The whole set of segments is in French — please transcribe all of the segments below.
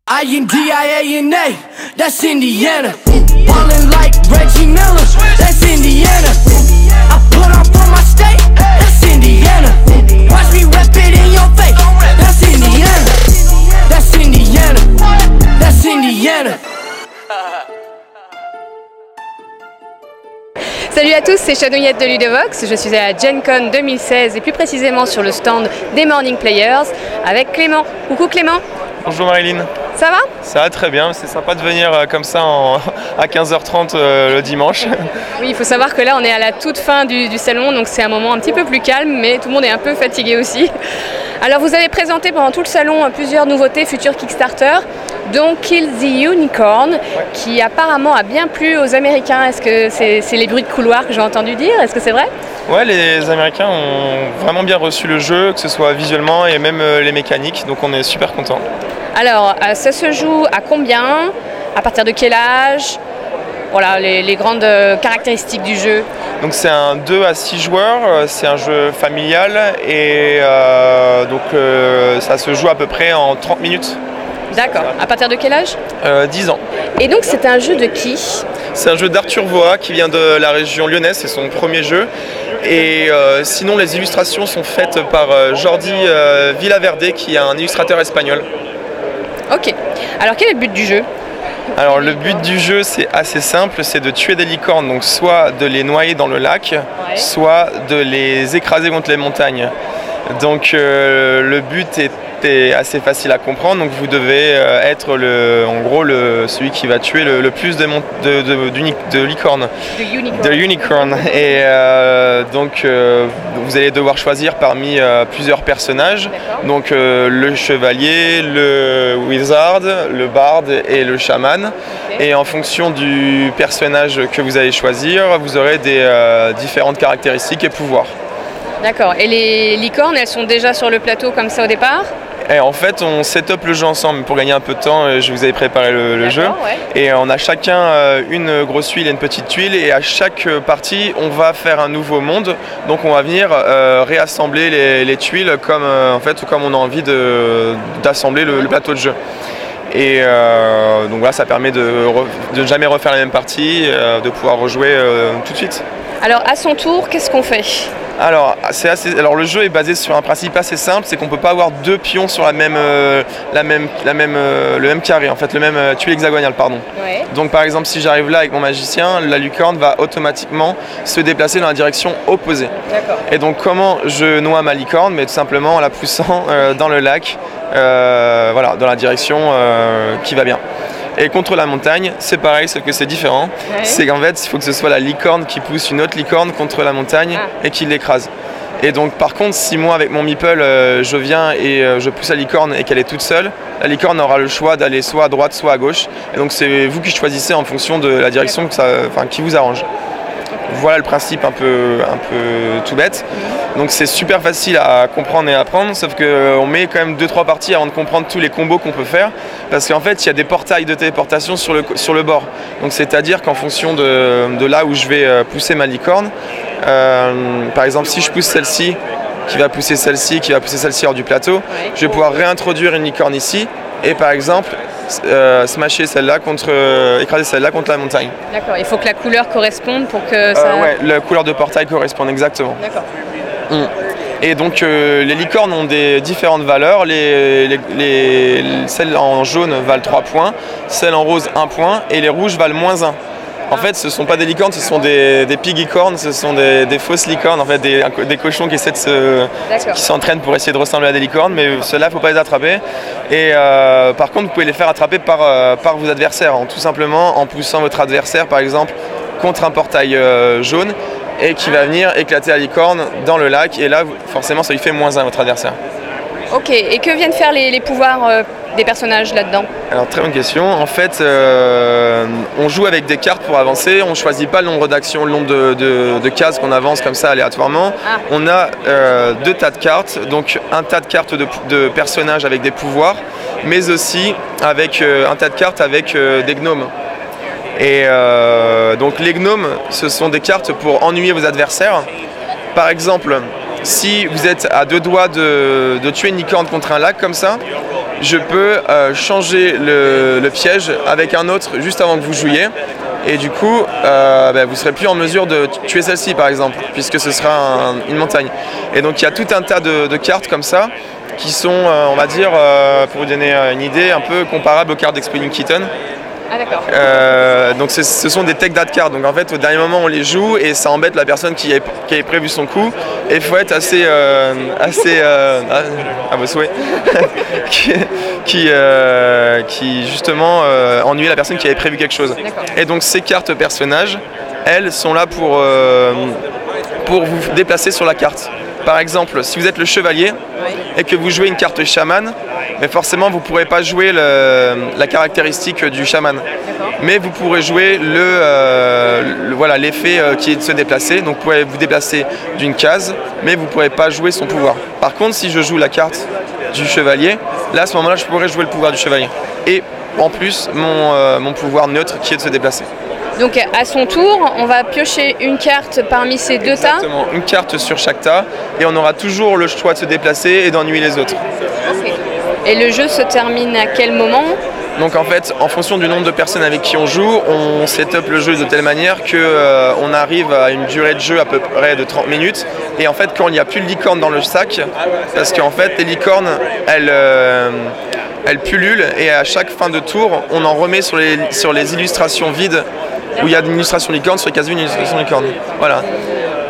INDIANA, that's Indiana. Ballin' like Reggie Miller, that's Indiana. I put on for my state, that's Indiana. Watch me rep it in your face, that's Indiana. That's Indiana, that's Indiana. Salut à tous, c'est Chadouillette de Ludovox. Je suis à la Gen Con 2016 et plus précisément sur le stand des Morning Players avec Clément. Coucou Clément. Bonjour Marilyn. Ça va? Ça va très bien, c'est sympa de venir comme ça à 15h30 le dimanche. Oui, il faut savoir que là on est à la toute fin du salon, donc c'est un moment un petit peu plus calme, mais tout le monde est un peu fatigué aussi. Alors vous avez présenté pendant tout le salon plusieurs nouveautés futures Kickstarter, dont Kill the Unicorn, qui apparemment a bien plu aux Américains. Est-ce que c'est les bruits de couloir que j'ai entendu dire? Est-ce que c'est vrai? Ouais, les Américains ont vraiment bien reçu le jeu, que ce soit visuellement et même les mécaniques, donc on est super contents. Alors, ça se joue à combien? À partir de quel âge? Voilà, les grandes caractéristiques du jeu. Donc c'est un 2 à 6 joueurs, c'est un jeu familial et ça se joue à peu près en 30 minutes. D'accord. À partir de quel âge? 10 ans. Et donc c'est un jeu de qui? C'est un jeu d'Arthur Voa qui vient de la région lyonnaise, c'est son premier jeu. Et sinon les illustrations sont faites par Jordi Villaverde qui est un illustrateur espagnol. Ok. Alors quel est le but du jeu? Alors le but du jeu c'est assez simple, c'est de tuer des licornes, donc soit de les noyer dans le lac, ouais, soit de les écraser contre les montagnes. Donc le but était assez facile à comprendre, donc vous devez être celui qui va tuer le plus de licornes. De unicorn. Et donc vous allez devoir choisir parmi plusieurs personnages, donc le chevalier, le wizard, le barde et le chaman. Okay. Et en fonction du personnage que vous allez choisir, vous aurez des différentes caractéristiques et pouvoirs. D'accord. Et les licornes, elles sont déjà sur le plateau comme ça au départ? Et en fait, on set up le jeu ensemble. Pour gagner un peu de temps, je vous avais préparé le jeu. Ouais. Et on a chacun une grosse tuile et une petite tuile. Et à chaque partie, on va faire un nouveau monde. Donc on va venir réassembler les tuiles comme on a envie d'assembler le plateau de jeu. Et donc là, ça permet de ne jamais refaire la même partie, de pouvoir rejouer tout de suite. Alors à son tour, qu'est-ce qu'on fait? Alors le jeu est basé sur un principe assez simple, c'est qu'on ne peut pas avoir deux pions sur le même carré, en fait, le même tuile hexagonale, pardon. Ouais. Donc par exemple, si j'arrive là avec mon magicien, la lucorne va automatiquement se déplacer dans la direction opposée. Et donc comment je noie ma licorne? Mais tout simplement en la poussant dans le lac, dans la direction qui va bien. Et contre la montagne, c'est pareil, sauf que c'est différent. Ouais. C'est qu'en fait, il faut que ce soit la licorne qui pousse une autre licorne contre la montagne et qui l'écrase. Et donc par contre, si moi avec mon meeple, je viens et je pousse la licorne et qu'elle est toute seule, la licorne aura le choix d'aller soit à droite, soit à gauche. Et donc c'est vous qui choisissez en fonction de la direction qui vous arrange. Voilà le principe un peu tout bête. Donc c'est super facile à comprendre et à apprendre, sauf qu'on met quand même 2-3 parties avant de comprendre tous les combos qu'on peut faire, parce qu'en fait il y a des portails de téléportation sur le bord. Donc c'est-à-dire qu'en fonction de là où je vais pousser ma licorne, par exemple si je pousse celle-ci, qui va pousser celle-ci hors du plateau, je vais pouvoir réintroduire une licorne ici, et par exemple smasher celle-là écraser celle-là contre la montagne. D'accord, il faut que la couleur corresponde pour que ça... ouais, la couleur de portail corresponde exactement. D'accord. Et donc les licornes ont des différentes valeurs, celles en jaune valent 3 points, celles en rose 1 point et les rouges valent -1. En fait, ce ne sont pas des licornes, ce sont des pigicornes, ce sont des fausses licornes, en fait, des cochons qui qui s'entraînent pour essayer de ressembler à des licornes, mais ceux-là, il ne faut pas les attraper. Et par contre, vous pouvez les faire attraper par vos adversaires, tout simplement en poussant votre adversaire, par exemple, contre un portail jaune, et qui va venir éclater la licorne dans le lac, et là, forcément, ça lui fait -1 à votre adversaire. Ok, et que viennent faire les pouvoirs des personnages là-dedans? Alors très bonne question, en fait on joue avec des cartes pour avancer, on ne choisit pas le nombre d'actions, le nombre de cases qu'on avance comme ça aléatoirement. On a 2 tas de cartes, donc un tas de cartes de personnages avec des pouvoirs, mais aussi avec un tas de cartes avec des gnomes. Et donc les gnomes, ce sont des cartes pour ennuyer vos adversaires. Par exemple, si vous êtes à 2 doigts de tuer une licorne contre un lac comme ça, je peux changer le piège avec un autre juste avant que vous jouiez. Et du coup, vous ne serez plus en mesure de tuer celle-ci par exemple, puisque ce sera une montagne. Et donc il y a tout un tas de cartes comme ça, qui sont, on va dire, pour vous donner une idée, un peu comparables aux cartes d'Exploding Kitten. Ah d'accord. Donc ce sont des take that cards, donc en fait au dernier moment on les joue et ça embête la personne qui avait prévu son coup, et il faut être assez à vos souhaits qui justement ennuie la personne qui avait prévu quelque chose. Et donc ces cartes personnages, elles sont là pour vous déplacer sur la carte. Par exemple, si vous êtes le chevalier et que vous jouez une carte chaman, mais forcément vous ne pourrez pas jouer la caractéristique du chaman. Mais vous pourrez jouer l'effet qui est de se déplacer. Donc vous pourrez vous déplacer d'une case, mais vous ne pourrez pas jouer son pouvoir. Par contre, si je joue la carte du chevalier, là à ce moment-là je pourrais jouer le pouvoir du chevalier. Et en plus mon pouvoir neutre qui est de se déplacer. Donc à son tour, on va piocher une carte parmi ces deux tas. Exactement, une carte sur chaque tas, et on aura toujours le choix de se déplacer et d'ennuyer les autres. Okay. Et le jeu se termine à quel moment ? Donc en fait, en fonction du nombre de personnes avec qui on joue, on set up le jeu de telle manière qu'on arrive à une durée de jeu à peu près de 30 minutes. Et en fait, quand il n'y a plus de licorne dans le sac, parce qu'en fait, les licornes, elles pullulent, et à chaque fin de tour, on en remet sur les illustrations vides, où il y a une illustration licorne, sur les cases vides, une illustration licorne. Voilà.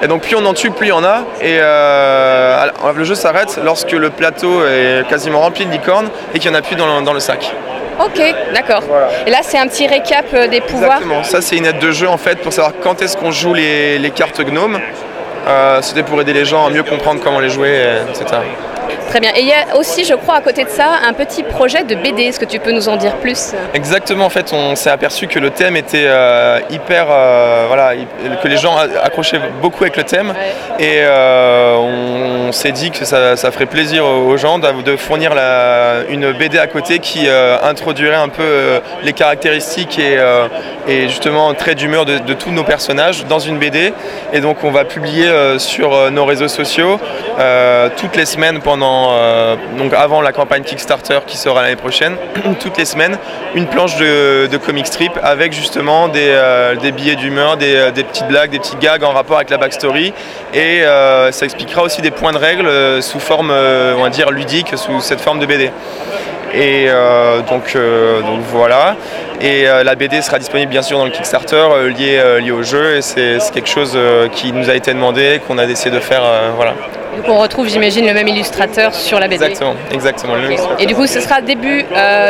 Et donc plus on en tue, plus il y en a, et le jeu s'arrête lorsque le plateau est quasiment rempli de licornes et qu'il n'y en a plus dans le sac. Ok, d'accord. Voilà. Et là c'est un petit récap des pouvoirs. Exactement, ça c'est une aide de jeu en fait pour savoir quand est-ce qu'on joue les cartes gnomes. C'était pour aider les gens à mieux comprendre comment les jouer, etc. Très bien. Et il y a aussi, je crois, à côté de ça, un petit projet de BD. Est-ce que tu peux nous en dire plus ? Exactement. En fait, on s'est aperçu que le thème était que les gens accrochaient beaucoup avec le thème. Ouais. Et on s'est dit que ça ferait plaisir aux gens de fournir une BD à côté qui introduirait un peu les caractéristiques et justement traits d'humeur de tous nos personnages dans une BD. Et donc, on va publier sur nos réseaux sociaux toutes les semaines donc avant la campagne Kickstarter qui sera l'année prochaine, toutes les semaines, une planche de comic strip avec justement des billets d'humeur, des petites blagues, des petits gags en rapport avec la backstory, et ça expliquera aussi des points de règle sous forme, on va dire, ludique, sous cette forme de BD. Et donc voilà. Et la BD sera disponible bien sûr dans le Kickstarter lié au jeu, et c'est quelque chose qui nous a été demandé, qu'on a essayé de faire. Voilà. Donc on retrouve, j'imagine, le même illustrateur sur la BD. Exactement. Okay. Et du coup, ce sera début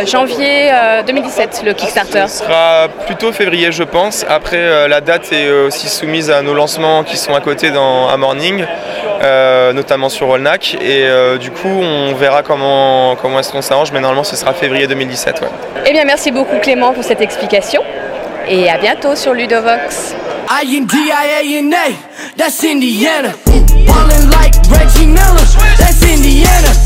janvier 2017, le Kickstarter. Ce sera plutôt février, je pense. Après, la date est aussi soumise à nos lancements qui sont à côté à Morning, notamment sur Rollnack. Et du coup, on verra comment est-ce qu'on s'arrange, mais normalement, ce sera février 2017. Ouais. Eh bien, merci beaucoup Clément pour cette explication. Et à bientôt sur Ludovox. INDIANA, that's Indiana. Ballin' like Reggie Miller, that's Indiana.